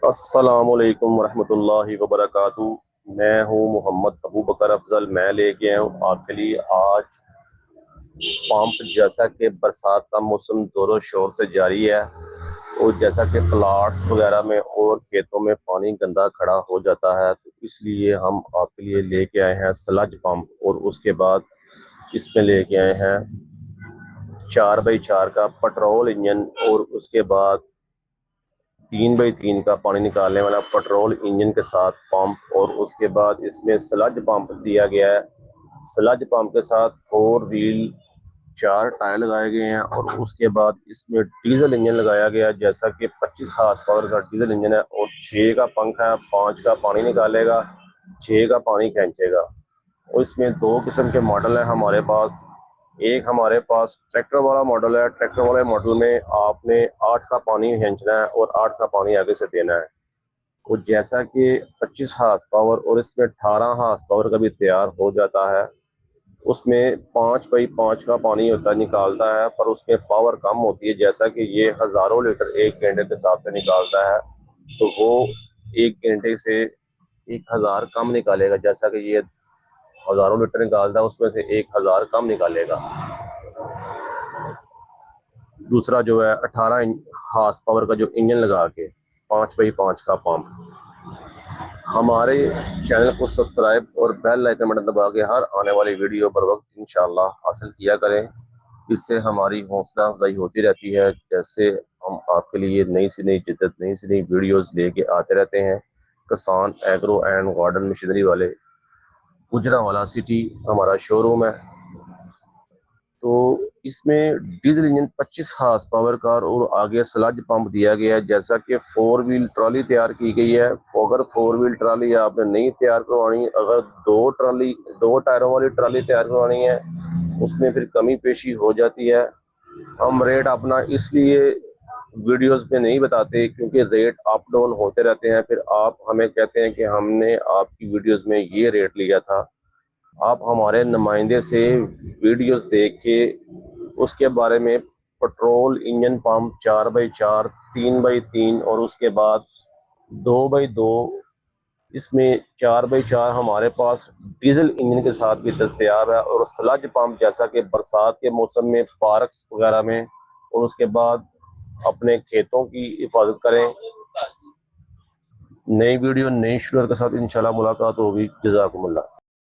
السلام علیکم ورحمۃ اللہ وبرکاتہ۔ میں ہوں محمد ابو بکر افضل۔ میں لے کے آیا ہوں آپ کے لیے آج پمپ۔ جیسا کہ برسات کا موسم زور و شور سے جاری ہے اور جیسا کہ پلاٹس وغیرہ میں اور کھیتوں میں پانی گندا کھڑا ہو جاتا ہے، تو اس لیے ہم آپ کے لیے لے کے آئے ہیں سلج پمپ، اور اس کے بعد اس میں لے کے آئے ہیں 4x4 کا پٹرول انجن، اور اس کے بعد 3x3 کا پانی نکالنے والا پٹرول انجن کے ساتھ پمپ، اور اس کے بعد اس میں سلج پمپ دیا گیا ہے۔ سلج پمپ کے ساتھ 4 ویل 4 ٹائر لگائے گئے ہیں، اور اس کے بعد اس میں ڈیزل انجن لگایا گیا ہے، جیسا کہ 25 ہارس پاور کا ڈیزل انجن ہے، اور 6 کا پنکھ ہے، 5 کا پانی نکالے گا، 6 کا پانی کھینچے گا۔ اور اس میں 2 قسم کے ماڈل ہیں ہمارے پاس۔ ایک ہمارے پاس ٹریکٹر والا ماڈل ہے۔ ٹریکٹر والے ماڈل میں آپ نے 8 کا پانی کھینچنا ہے اور 8 کا پانی آگے سے دینا ہے۔ اور جیسا کہ 25 ہارس پاور اور اس میں 18 ہارس پاور کا بھی تیار ہو جاتا ہے، اس میں 5x5 کا پانی ہوتا ہے، نکالتا ہے، پر اس میں پاور کم ہوتی ہے۔ جیسا کہ یہ ہزاروں لیٹر ایک گھنٹے کے حساب سے نکالتا ہے، تو وہ ایک گھنٹے سے 1000 کم نکالے گا۔ جیسا کہ یہ ہزاروں لیٹر نکالتا ہے، اس میں سے 1000 کم نکالے گا۔ دوسرا جو ہے 18 ہارس پاور کا جو انجن لگا کے 5x5 کا پمپ۔ ہمارے چینل کو سبسکرائب اور بیل آئکن بٹن دبا کے ہر آنے والی ویڈیو پر وقت انشاءاللہ حاصل کیا کریں۔ اس سے ہماری حوصلہ افزائی ہوتی رہتی ہے، جیسے ہم آپ کے لیے نئی سے نئی جدت، نئی سے نئی ویڈیوز لے کے آتے رہتے ہیں۔ کسان ایگرو اینڈ گارڈن مشینری والے، گجرانوالہ سٹی ہمارا شو روم ہے۔ تو اس میں ڈیزل انجن 25 ہارس پاور کا اور آگے سلج پمپ دیا گیا ہے۔ جیسا کہ 4 ویل ٹرالی تیار کی گئی ہے۔ اگر 4 ویل ٹرالی آپ نے نہیں تیار کروانی، اگر 2 ٹائروں والی ٹرالی تیار کروانی ہے، اس میں پھر کمی پیشی ہو جاتی ہے۔ ہم ریٹ اپنا اس لیے ویڈیوز میں نہیں بتاتے کیونکہ ریٹ اپ ڈاؤن ہوتے رہتے ہیں، پھر آپ ہمیں کہتے ہیں کہ ہم نے آپ کی ویڈیوز میں یہ ریٹ لیا تھا۔ آپ ہمارے نمائندے سے ویڈیوز دیکھ کے اس کے بارے میں petrol engine pump 4x4، 3x3 اور اس کے بعد 2x2، اس میں 4x4 ہمارے پاس ڈیزل انجن کے ساتھ بھی دستیاب ہے۔ اور سلج پمپ جیسا کہ برسات کے موسم میں پارکس وغیرہ میں، اور اس کے بعد اپنے کھیتوں کی حفاظت کریں۔ نئی ویڈیو نئی شروعات کے ساتھ انشاءاللہ ملاقات ہوگی۔ جزاکم اللہ۔